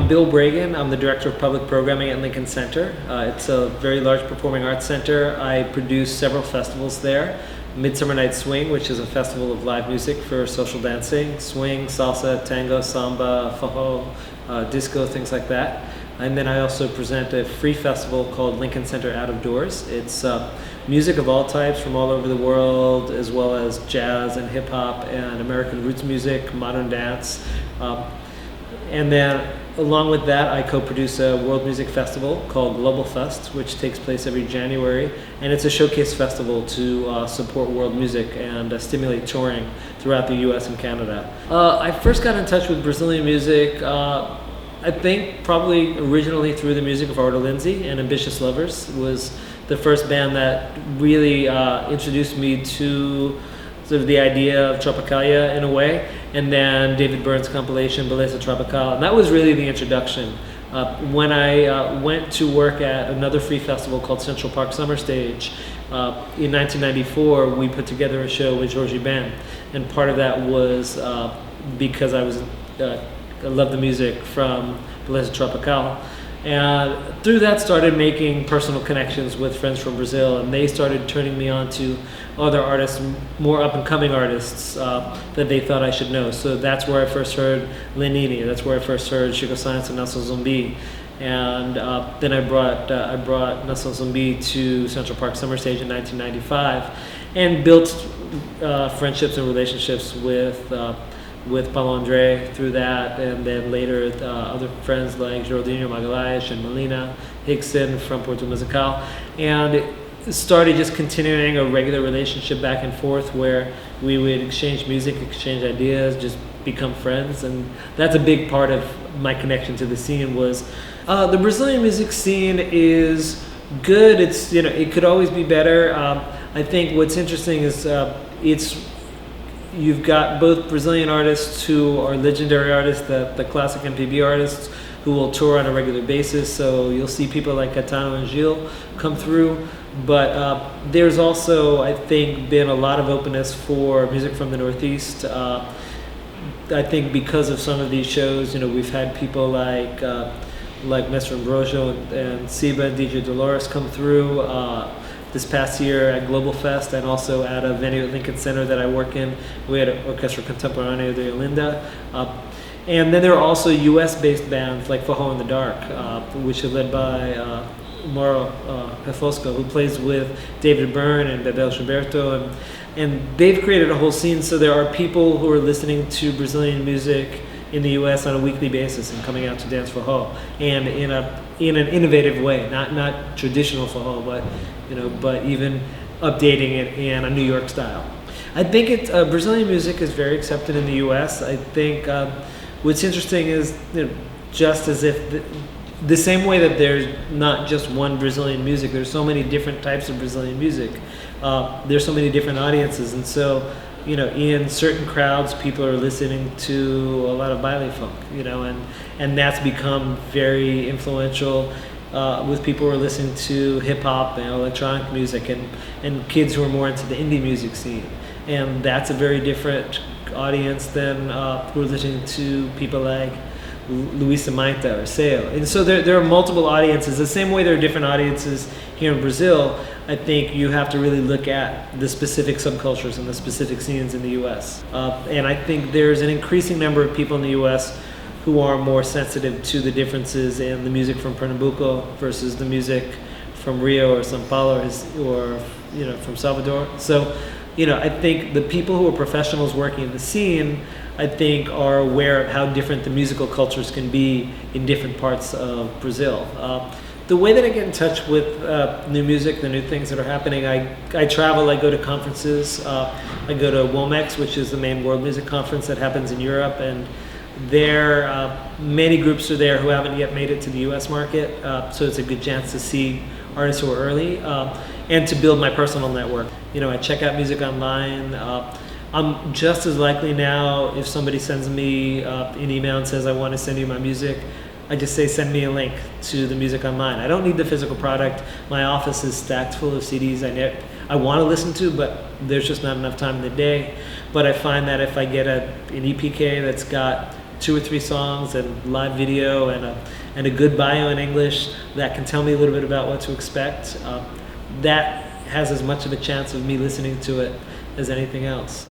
I'm Bill Bragin. I'm the Director of Public Programming at Lincoln Center. It's a very large performing arts center. I produce several festivals there. Midsummer Night Swing, which is a festival of live music for social dancing, swing, salsa, tango, samba, fajo, disco, things like that. And then I also present a free festival called Lincoln Center Out of Doors. It's music of all types from all over the world, as well as jazz and hip hop and American roots music, modern dance. And then along with that, I co-produce a world music festival called Global Fest, which takes place every January. And it's a showcase festival to support world music and stimulate touring throughout the US and Canada. I first got in touch with Brazilian music, I think probably originally through the music of Arda Lindsay and Ambitious Lovers. Was the first band that really introduced me to sort of the idea of Tropicalia in a way, and then David Byrne's compilation Beleza Tropical, and that was really the introduction. When I went to work at another free festival called Central Park Summer Stage in 1994, we put together a show with Jorge Ben, and part of that was because I love the music from Beleza Tropical. And through that started making personal connections with friends from Brazil, and they started turning me on to other artists, more up-and-coming artists that they thought I should know. So that's where I first heard Lenine, that's where I first heard Chico Science and Nelson Zumbi. And then I brought Nelson Zumbi to Central Park Summer Stage in 1995 and built friendships and relationships with Paulo Andre through that, and then later other friends like Geraldinho Magalhães and Melina Hickson from Porto Musical, and it started just continuing a regular relationship back and forth where we would exchange music, exchange ideas, just become friends. And that's a big part of my connection to the scene. Was the Brazilian music scene is good. It's, it could always be better. I think what's interesting is you've got both Brazilian artists who are legendary artists, the classic MPB artists, who will tour on a regular basis. So you'll see people like Caetano and Gil come through. But there's also, I think, been a lot of openness for music from the Northeast. I think because of some of these shows, we've had people like Mestre Ambrosio and Siba and DJ Dolores come through. This past year at Global Fest, and also at a venue at Lincoln Center that I work in, we had an Orchestra Contemporânea de Olinda. And then there are also US-based bands like Forró in the Dark, which are led by Mauro Refosco, who plays with David Byrne and Bebel Gilberto. And they've created a whole scene, so there are people who are listening to Brazilian music in the US on a weekly basis and coming out to dance forró, and in an innovative way, not traditional forró, but even updating it in a New York style. I think Brazilian music is very accepted in the US. I think what's interesting is just as if the same way that there's not just one Brazilian music, there's so many different types of Brazilian music. There's so many different audiences, and so in certain crowds, people are listening to a lot of baile funk, and that's become very influential with people who are listening to hip hop and electronic music, and kids who are more into the indie music scene, and that's a very different audience than who are listening to people like Luisa Maita or Seo. And so there are multiple audiences. The same way there are different audiences here in Brazil, I think you have to really look at the specific subcultures and the specific scenes in the US. And I think there's an increasing number of people in the US who are more sensitive to the differences in the music from Pernambuco versus the music from Rio or São Paulo or from Salvador. So, I think the people who are professionals working in the scene, I think, are aware of how different the musical cultures can be in different parts of Brazil. The way that I get in touch with new music, the new things that are happening, I travel, I go to conferences. I go to WOMEX, which is the main world music conference that happens in Europe, and there many groups are there who haven't yet made it to the US market, so it's a good chance to see artists who are early, and to build my personal network. I check out music online. I'm just as likely now, if somebody sends me an email and says, I want to send you my music, I just say, send me a link to the music online. I don't need the physical product. My office is stacked full of CDs I want to listen to, but there's just not enough time in the day. But I find that if I get an EPK that's got 2 or 3 songs and live video and a good bio in English that can tell me a little bit about what to expect, that has as much of a chance of me listening to it as anything else.